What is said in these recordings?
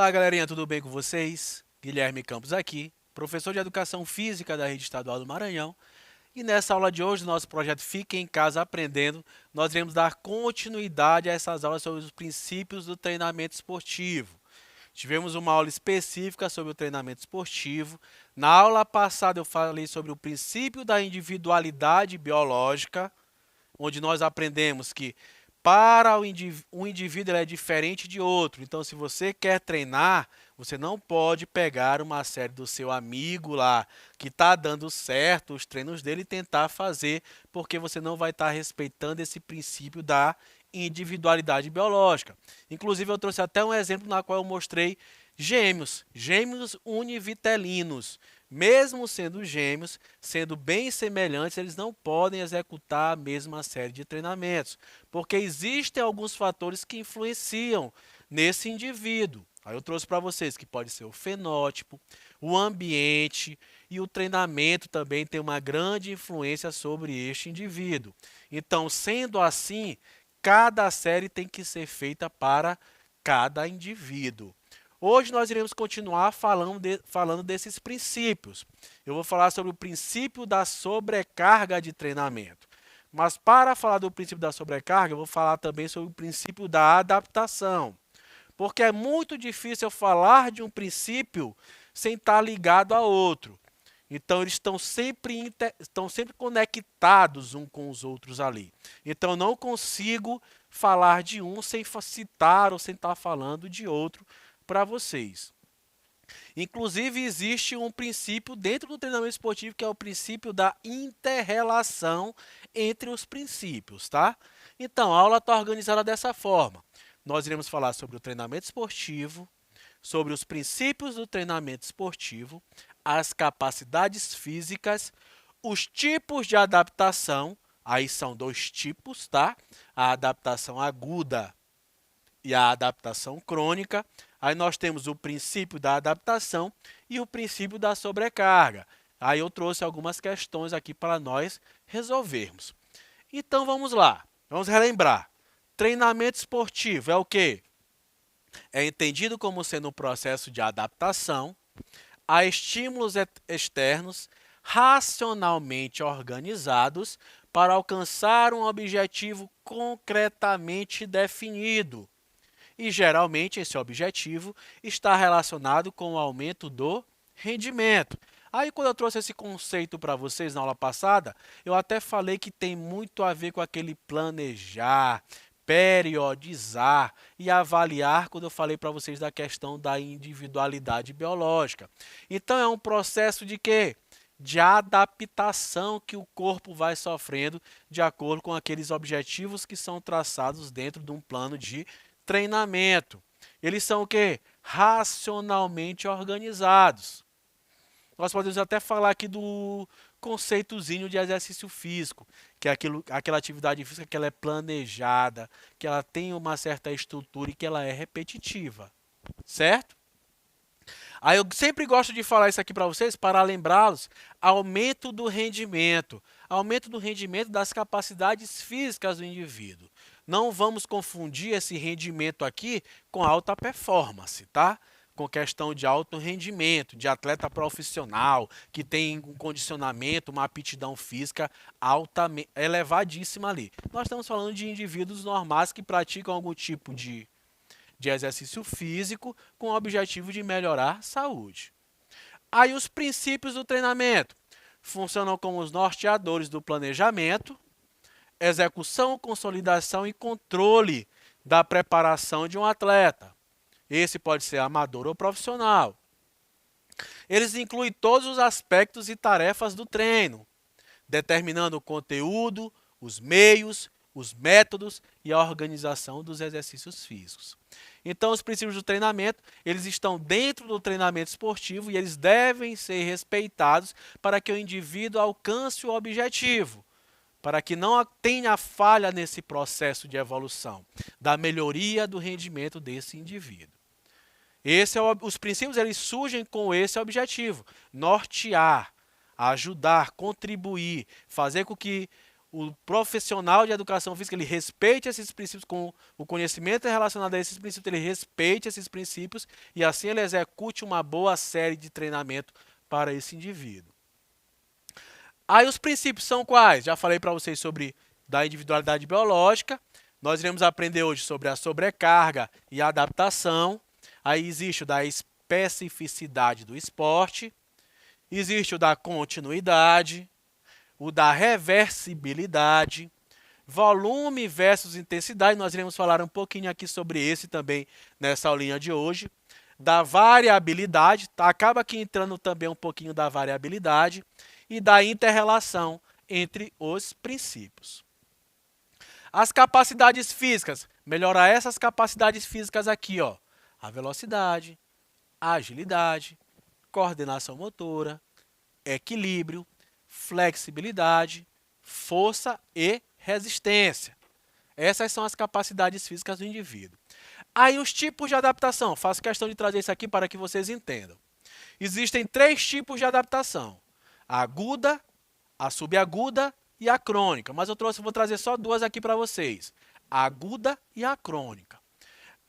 Olá, galerinha, tudo bem com vocês? Guilherme Campos aqui, professor de Educação Física da Rede Estadual do Maranhão. E nessa aula de hoje, do nosso projeto Fique em Casa Aprendendo, nós iremos dar continuidade a essas aulas sobre os princípios do treinamento esportivo. Tivemos uma aula específica sobre o treinamento esportivo. Na aula passada eu falei sobre o princípio da individualidade biológica, onde nós aprendemos que para um indivíduo ele é diferente de outro. Então, se você quer treinar, você não pode pegar uma série do seu amigo lá, que está dando certo os treinos dele, e tentar fazer, porque você não vai estar respeitando esse princípio da individualidade biológica. Inclusive, eu trouxe até um exemplo na qual eu mostrei gêmeos univitelinos. Mesmo sendo gêmeos, sendo bem semelhantes, eles não podem executar a mesma série de treinamentos, porque existem alguns fatores que influenciam nesse indivíduo. Aí eu trouxe para vocês que pode ser o fenótipo, o ambiente e o treinamento também tem uma grande influência sobre este indivíduo. Então, sendo assim, cada série tem que ser feita para cada indivíduo. Hoje nós iremos continuar falando desses princípios. Eu vou falar sobre o princípio da sobrecarga de treinamento. Mas para falar do princípio da sobrecarga, eu vou falar também sobre o princípio da adaptação. Porque é muito difícil eu falar de um princípio sem estar ligado a outro. Então, eles estão sempre conectados uns com os outros ali. Então, eu não consigo falar de um sem citar ou sem estar falando de outro para vocês. Inclusive, existe um princípio dentro do treinamento esportivo que é o princípio da inter-relação entre os princípios, tá? Então, a aula está organizada dessa forma. Nós iremos falar sobre o treinamento esportivo, sobre os princípios do treinamento esportivo, as capacidades físicas, os tipos de adaptação, aí são dois tipos, tá? A adaptação aguda e a adaptação crônica. Aí nós temos o princípio da adaptação e o princípio da sobrecarga. Aí eu trouxe algumas questões aqui para nós resolvermos. Então vamos lá, vamos relembrar. Treinamento esportivo é o quê? É entendido como sendo um processo de adaptação a estímulos externos racionalmente organizados para alcançar um objetivo concretamente definido. E geralmente esse objetivo está relacionado com o aumento do rendimento. Aí quando eu trouxe esse conceito para vocês na aula passada, eu até falei que tem muito a ver com aquele planejar, periodizar e avaliar quando eu falei para vocês da questão da individualidade biológica. Então é um processo de quê? De adaptação que o corpo vai sofrendo de acordo com aqueles objetivos que são traçados dentro de um plano de treinamento. Eles são o quê? Racionalmente organizados. Nós podemos até falar aqui do conceitozinho de exercício físico, que é aquela atividade física que ela é planejada, que ela tem uma certa estrutura e que ela é repetitiva, certo? Aí eu sempre gosto de falar isso aqui para vocês para lembrá-los, aumento do rendimento das capacidades físicas do indivíduo. Não vamos confundir esse rendimento aqui com alta performance, tá? Com questão de alto rendimento, de atleta profissional, que tem um condicionamento, uma aptidão física elevadíssima ali. Nós estamos falando de indivíduos normais que praticam algum tipo de exercício físico com o objetivo de melhorar a saúde. Aí os princípios do treinamento funcionam como os norteadores do planejamento, execução, consolidação e controle da preparação de um atleta. Esse pode ser amador ou profissional. Eles incluem todos os aspectos e tarefas do treino, determinando o conteúdo, os meios, os métodos e a organização dos exercícios físicos. Então, os princípios do treinamento, eles estão dentro do treinamento esportivo e eles devem ser respeitados para que o indivíduo alcance o objetivo, para que não tenha falha nesse processo de evolução, da melhoria do rendimento desse indivíduo. Os princípios eles surgem com esse objetivo, nortear, ajudar, contribuir, fazer com que o profissional de educação física ele respeite esses princípios, com o conhecimento relacionado a esses princípios, ele respeite esses princípios e assim ele execute uma boa série de treinamento para esse indivíduo. Aí os princípios são quais? Já falei para vocês sobre da individualidade biológica. Nós iremos aprender hoje sobre a sobrecarga e a adaptação. Aí existe o da especificidade do esporte, existe o da continuidade, o da reversibilidade, volume versus intensidade. Nós iremos falar um pouquinho aqui sobre esse também nessa aulinha de hoje. Da variabilidade, acaba aqui entrando também um pouquinho da variabilidade e da inter-relação entre os princípios. As capacidades físicas, melhorar essas capacidades físicas aqui, ó, a velocidade, a agilidade, coordenação motora, equilíbrio, flexibilidade, força e resistência. Essas são as capacidades físicas do indivíduo. Aí os tipos de adaptação, faço questão de trazer isso aqui para que vocês entendam. Existem 3 tipos de adaptação: a aguda, a subaguda e a crônica. Mas vou trazer só 2 aqui para vocês: a aguda e a crônica.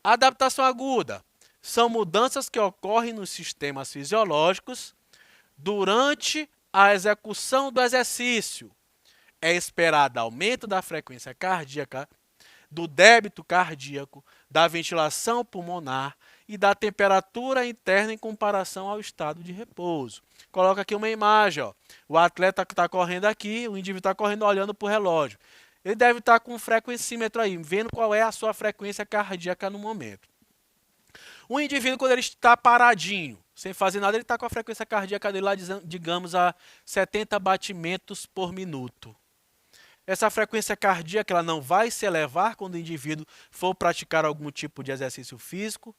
A adaptação aguda são mudanças que ocorrem nos sistemas fisiológicos durante a execução do exercício. É esperado aumento da frequência cardíaca, do débito cardíaco, da ventilação pulmonar e da temperatura interna em comparação ao estado de repouso. Coloca aqui uma imagem, ó. O atleta que está correndo aqui, o indivíduo está correndo olhando para o relógio. Ele deve estar com um frequencímetro aí, vendo qual é a sua frequência cardíaca no momento. O indivíduo, quando ele está paradinho, sem fazer nada, ele está com a frequência cardíaca dele lá, digamos, a 70 batimentos por minuto. Essa frequência cardíaca ela não vai se elevar quando o indivíduo for praticar algum tipo de exercício físico?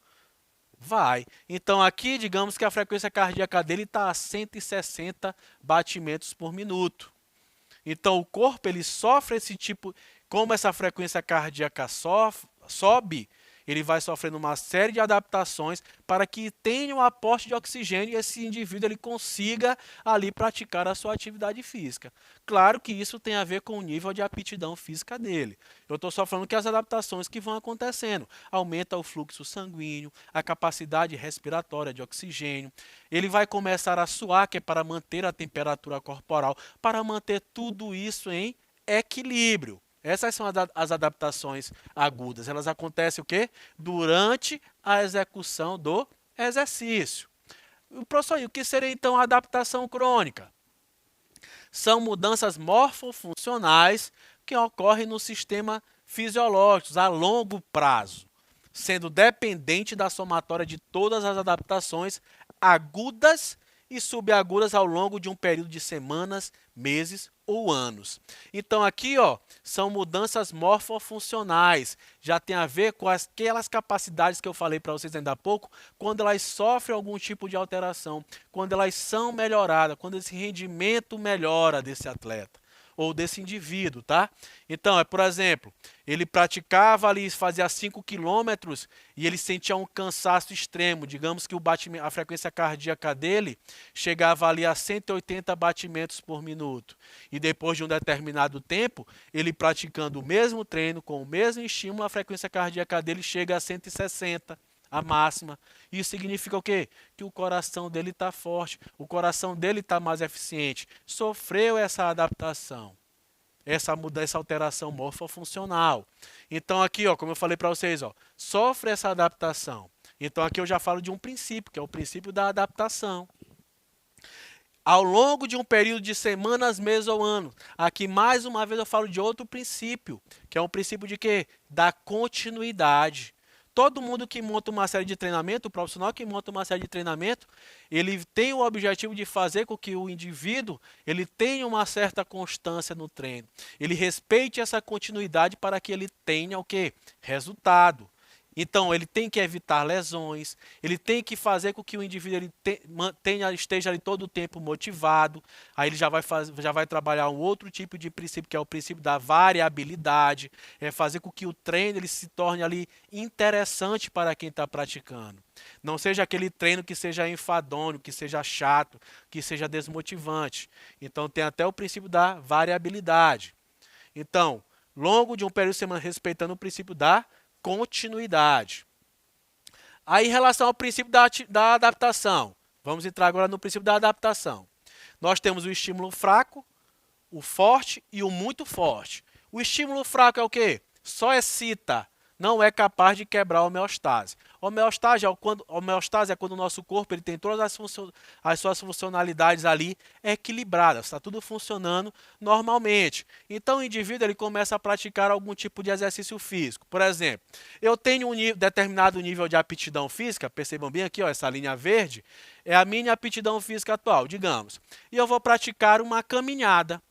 Vai. Então aqui, digamos que a frequência cardíaca dele está a 160 batimentos por minuto. Então o corpo ele sofre esse tipo, como essa frequência cardíaca sobe, ele vai sofrendo uma série de adaptações para que tenha um aporte de oxigênio e esse indivíduo ele consiga ali praticar a sua atividade física. Claro que isso tem a ver com o nível de aptidão física dele. Eu estou só falando que as adaptações que vão acontecendo. Aumenta o fluxo sanguíneo, a capacidade respiratória de oxigênio. Ele vai começar a suar, que é para manter a temperatura corporal, para manter tudo isso em equilíbrio. Essas são as adaptações agudas. Elas acontecem o quê? Durante a execução do exercício. Professor, o que seria então a adaptação crônica? São mudanças morfofuncionais que ocorrem no sistema fisiológico a longo prazo, sendo dependente da somatória de todas as adaptações agudas e subagudas ao longo de um período de semanas, meses ou anos. Então aqui, ó, são mudanças morfofuncionais, já tem a ver com aquelas capacidades que eu falei para vocês ainda há pouco, quando elas sofrem algum tipo de alteração, quando elas são melhoradas, quando esse rendimento melhora desse atleta ou desse indivíduo, tá? Então, por exemplo, ele praticava ali, fazia 5 quilômetros e ele sentia um cansaço extremo. Digamos que a frequência cardíaca dele chegava ali a 180 batimentos por minuto. E depois de um determinado tempo, ele praticando o mesmo treino, com o mesmo estímulo, a frequência cardíaca dele chega a 160. A máxima. Isso significa o quê? Que o coração dele está forte, o coração dele está mais eficiente. Sofreu essa adaptação, essa alteração morfofuncional. Então aqui, ó, como eu falei para vocês, ó, sofre essa adaptação. Então aqui eu já falo de um princípio, que é o princípio da adaptação. Ao longo de um período de semanas, meses ou anos. Aqui, mais uma vez, eu falo de outro princípio, que é um princípio de quê? Da continuidade. Todo mundo que monta uma série de treinamento, o profissional que monta uma série de treinamento, ele tem o objetivo de fazer com que o indivíduo ele tenha uma certa constância no treino. Ele respeite essa continuidade para que ele tenha o quê? Resultado. Então, ele tem que evitar lesões, ele tem que fazer com que o indivíduo esteja ali todo o tempo motivado. Aí ele já vai trabalhar um outro tipo de princípio, que é o princípio da variabilidade, é fazer com que o treino ele se torne ali interessante para quem está praticando. Não seja aquele treino que seja enfadonho, que seja chato, que seja desmotivante. Então, tem até o princípio da variabilidade. Então, longo de um período de semana respeitando o princípio da continuidade. Aí, em relação ao princípio da adaptação, vamos entrar agora no princípio da adaptação. Nós temos o estímulo fraco, o forte e o muito forte. O estímulo fraco é o quê? Só excita, não é capaz de quebrar a homeostase. Homeostase é quando o nosso corpo ele tem todas as suas funcionalidades ali equilibradas, está tudo funcionando normalmente. Então o indivíduo ele começa a praticar algum tipo de exercício físico. Por exemplo, eu tenho um determinado nível de aptidão física, percebam bem aqui, ó, essa linha verde, é a minha aptidão física atual, digamos. E eu vou praticar uma caminhada,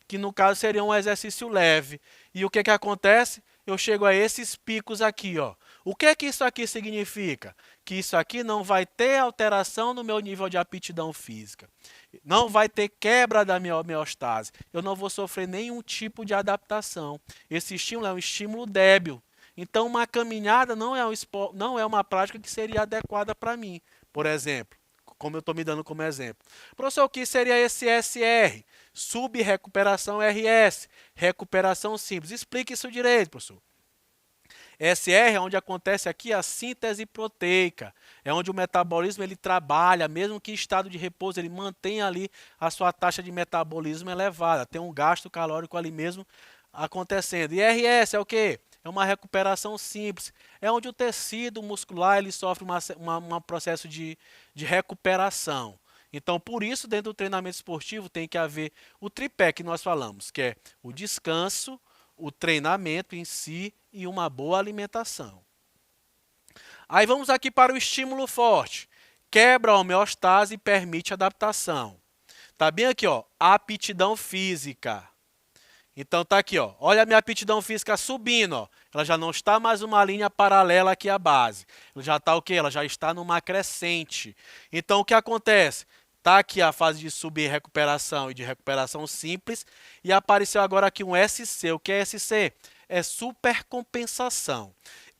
que no caso seria um exercício leve. E o que acontece? Eu chego a esses picos aqui, ó. O que isso aqui significa? Que isso aqui não vai ter alteração no meu nível de aptidão física. Não vai ter quebra da minha homeostase. Eu não vou sofrer nenhum tipo de adaptação. Esse estímulo é um estímulo débil. Então, uma caminhada não é uma prática que seria adequada para mim. Por exemplo, como eu estou me dando como exemplo. Professor, o que seria esse SR? Sub-recuperação RS, recuperação simples. Explique isso direito, professor. SR é onde acontece aqui a síntese proteica, é onde o metabolismo ele trabalha, mesmo que em estado de repouso ele mantém ali a sua taxa de metabolismo elevada, tem um gasto calórico ali mesmo acontecendo. E RS é o quê? É uma recuperação simples, é onde o tecido muscular ele sofre um processo de recuperação. Então, por isso, dentro do treinamento esportivo tem que haver o tripé que nós falamos, que é o descanso, o treinamento em si e uma boa alimentação. Aí vamos aqui para o estímulo forte. Quebra a homeostase e permite adaptação. Tá bem aqui, ó, aptidão física. Então tá aqui, ó. Olha a minha aptidão física subindo, ó. Ela já não está mais uma linha paralela aqui à base. Ela já está o quê? Ela já está numa crescente. Então o que acontece? Tá aqui a fase de sub-recuperação e de recuperação simples e apareceu agora aqui um SC. O que é SC? É supercompensação.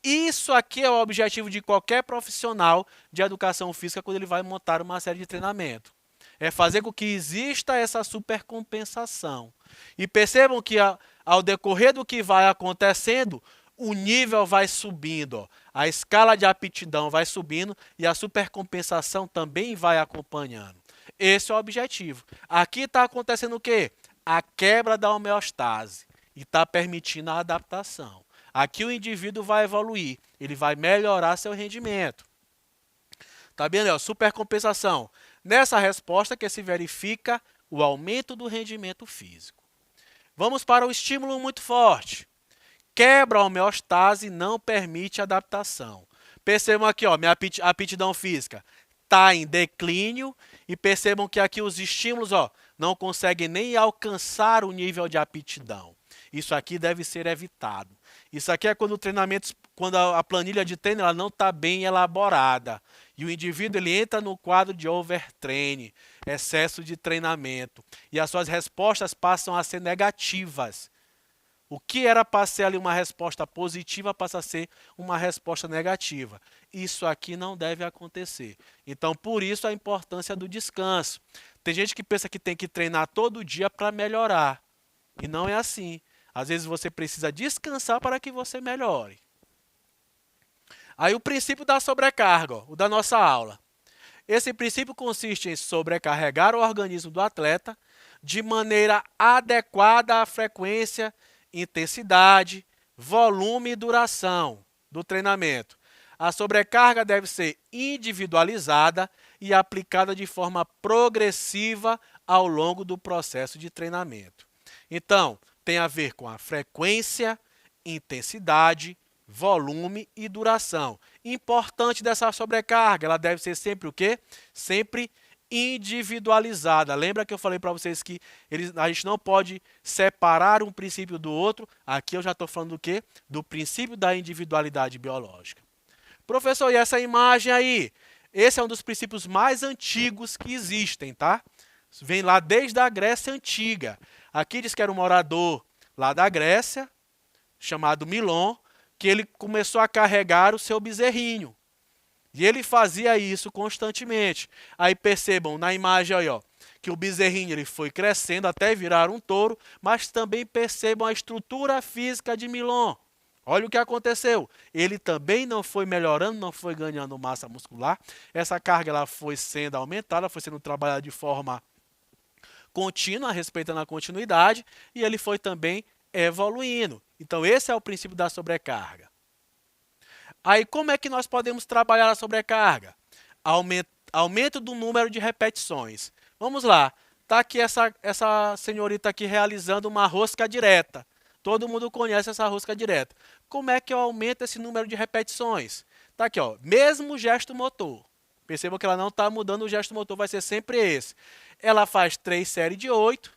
Isso aqui é o objetivo de qualquer profissional de educação física quando ele vai montar uma série de treinamento. É fazer com que exista essa supercompensação. E percebam que ao decorrer do que vai acontecendo, o nível vai subindo, ó. A escala de aptidão vai subindo e a supercompensação também vai acompanhando. Esse é o objetivo. Aqui está acontecendo o quê? A quebra da homeostase e está permitindo a adaptação. Aqui o indivíduo vai evoluir, ele vai melhorar seu rendimento. Tá bem, Léo? Supercompensação. Nessa resposta que se verifica o aumento do rendimento físico. Vamos para o estímulo muito forte. Quebra a homeostase e não permite adaptação. Percebam aqui, ó, minha aptidão física está em declínio e percebam que aqui os estímulos ó, não conseguem nem alcançar o nível de aptidão. Isso aqui deve ser evitado. Isso aqui é quando o treinamento, quando a planilha de treino ela não está bem elaborada. E o indivíduo ele entra no quadro de overtraining, excesso de treinamento. E as suas respostas passam a ser negativas. O que era para ser ali uma resposta positiva passa a ser uma resposta negativa. Isso aqui não deve acontecer. Então, por isso a importância do descanso. Tem gente que pensa que tem que treinar todo dia para melhorar. E não é assim. Às vezes você precisa descansar para que você melhore. Aí o princípio da sobrecarga, ó, o da nossa aula. Esse princípio consiste em sobrecarregar o organismo do atleta de maneira adequada à frequência, intensidade, volume e duração do treinamento. A sobrecarga deve ser individualizada e aplicada de forma progressiva ao longo do processo de treinamento. Então, tem a ver com a frequência, intensidade, volume e duração. Importante dessa sobrecarga, ela deve ser sempre o quê? Sempre individualizada. Lembra que eu falei para vocês que a gente não pode separar um princípio do outro? Aqui eu já estou falando do quê? Do princípio da individualidade biológica. Professor, e essa imagem aí? Esse é um dos princípios mais antigos que existem, tá? Vem lá desde a Grécia Antiga. Aqui diz que era um morador lá da Grécia, chamado Milon, que ele começou a carregar o seu bezerrinho. E ele fazia isso constantemente. Aí percebam na imagem aí, ó, que o bezerrinho ele foi crescendo até virar um touro, mas também percebam a estrutura física de Milon. Olha o que aconteceu. Ele também não foi melhorando, não foi ganhando massa muscular. Essa carga ela foi sendo aumentada, foi sendo trabalhada de forma contínua, respeitando a continuidade, e ele foi também evoluindo. Então, esse é o princípio da sobrecarga. Aí, como é que nós podemos trabalhar a sobrecarga? Aumento do número de repetições. Vamos lá. Está aqui essa senhorita aqui realizando uma rosca direta. Todo mundo conhece essa rosca direta. Como é que eu aumento esse número de repetições? Está aqui, ó, mesmo gesto motor. Percebam que ela não está mudando o gesto motor, vai ser sempre esse. Ela faz 3 séries de 8.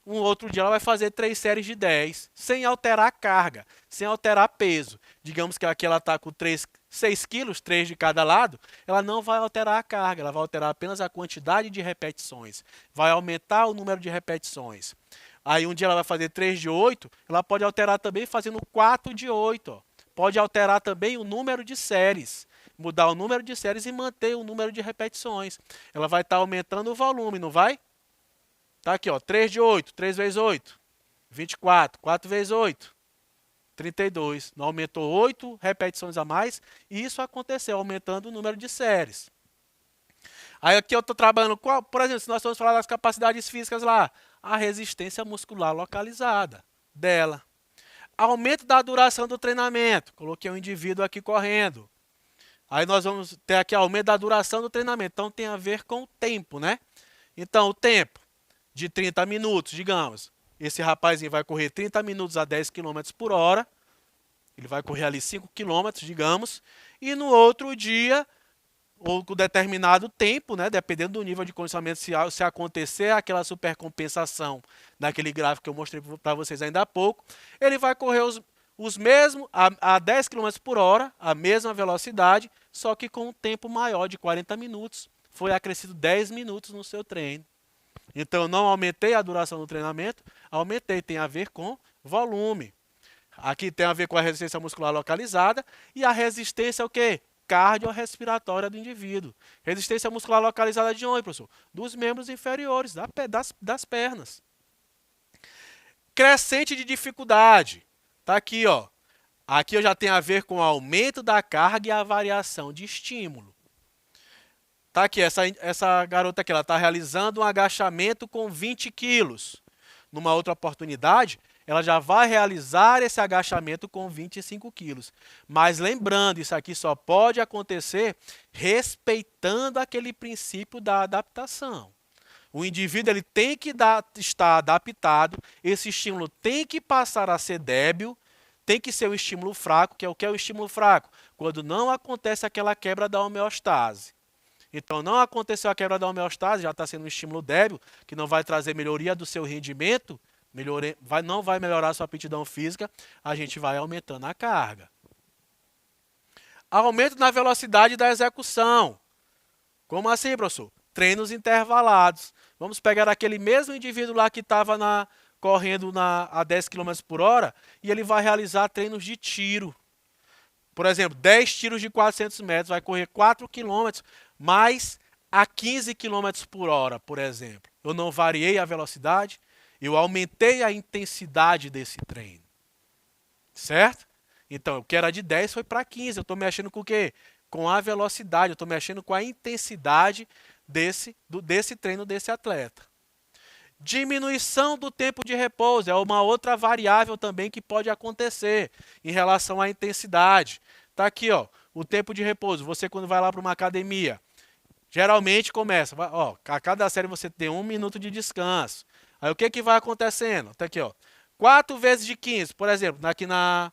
Um outro dia ela vai fazer 3 séries de 10, sem alterar a carga, sem alterar peso. Digamos que aqui ela está com 6 quilos, 3 de cada lado, ela não vai alterar a carga, ela vai alterar apenas a quantidade de repetições. Vai aumentar o número de repetições. Aí um dia ela vai fazer 3 de 8, ela pode alterar também fazendo 4 de 8. Ó. Pode alterar também o número de séries. Mudar o número de séries e manter o número de repetições. Ela vai estar aumentando o volume, não vai? Tá aqui, ó, 3 de 8, 3 vezes 8, 24, 4 vezes 8, 32. Não aumentou 8 repetições a mais, e isso aconteceu, aumentando o número de séries. Aí aqui eu estou trabalhando, por exemplo, se nós formos falar das capacidades físicas lá, a resistência muscular localizada dela. Aumento da duração do treinamento, coloquei um indivíduo aqui correndo. Aí nós vamos ter aqui aumento da duração do treinamento, então tem a ver com o tempo, né? Então o tempo de 30 minutos, digamos. Esse rapazinho vai correr 30 minutos a 10 km por hora. Ele vai correr ali 5 km, digamos. E no outro dia, ou com determinado tempo, né, dependendo do nível de condicionamento, se acontecer aquela supercompensação daquele gráfico que eu mostrei para vocês ainda há pouco, ele vai correr os mesmos a 10 km por hora, a mesma velocidade, só que com um tempo maior de 40 minutos. Foi acrescido 10 minutos no seu treino. Então, eu não aumentei a duração do treinamento, aumentei, tem a ver com volume. Aqui tem a ver com a resistência muscular localizada e a resistência o quê? Cardiorrespiratória do indivíduo. Resistência muscular localizada de onde, professor? Dos membros inferiores, das pernas. Crescente de dificuldade. Está aqui, ó. Aqui eu já tenho a ver com o aumento da carga e a variação de estímulo. Tá aqui, essa garota aqui, ela está realizando um agachamento com 20 quilos. Numa outra oportunidade, ela já vai realizar esse agachamento com 25 quilos. Mas lembrando, isso aqui só pode acontecer respeitando aquele princípio da adaptação. O indivíduo ele tem que estar adaptado, esse estímulo tem que passar a ser débil, tem que ser um estímulo fraco, que é o estímulo fraco? Quando não acontece aquela quebra da homeostase. Então, não aconteceu a quebra da homeostase, já está sendo um estímulo débil, que não vai trazer melhoria do seu rendimento, não vai melhorar a sua aptidão física, a gente vai aumentando a carga. Aumento na velocidade da execução. Como assim, professor? Treinos intervalados. Vamos pegar aquele mesmo indivíduo lá que estava correndo a 10 km por hora e ele vai realizar treinos de tiro. Por exemplo, 10 tiros de 400 metros, vai correr 4 km, mais a 15 km por hora, por exemplo. Eu não variei a velocidade, eu aumentei a intensidade desse treino. Certo? Então, o que era de 10 foi para 15. Eu estou mexendo com o quê? Com a velocidade, eu estou mexendo com a intensidade desse treino desse atleta. Diminuição do tempo de repouso é uma outra variável também que pode acontecer em relação à intensidade. Está aqui, ó, o tempo de repouso. Você quando vai lá para uma academia, geralmente começa, ó, a cada série você tem 1 minuto de descanso. Aí o que vai acontecendo? Está aqui, ó, 4 vezes de 15, por exemplo, aqui na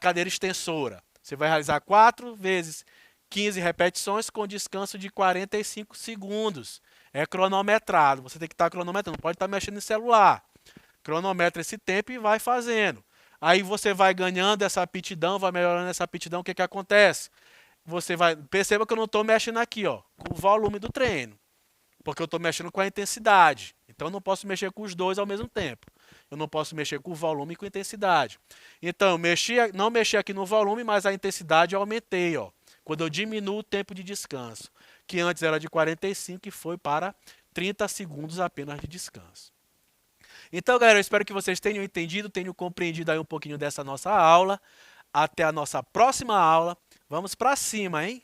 cadeira extensora. Você vai realizar 4 vezes 15 repetições com descanso de 45 segundos. É cronometrado, você tem que estar cronometrando, não pode estar mexendo em celular. Cronometra esse tempo e vai fazendo. Aí você vai ganhando essa aptidão, vai melhorando essa aptidão, o que acontece? Você vai, perceba que eu não estou mexendo aqui, ó, com o volume do treino, porque eu estou mexendo com a intensidade. Então eu não posso mexer com os dois ao mesmo tempo. Eu não posso mexer com o volume e com a intensidade. Então eu não mexi aqui no volume, mas a intensidade eu aumentei, ó, quando eu diminuo o tempo de descanso, que antes era de 45 e foi para 30 segundos apenas de descanso. Então, galera, eu espero que vocês tenham entendido, tenham compreendido aí um pouquinho dessa nossa aula. Até a nossa próxima aula. Vamos para cima, hein?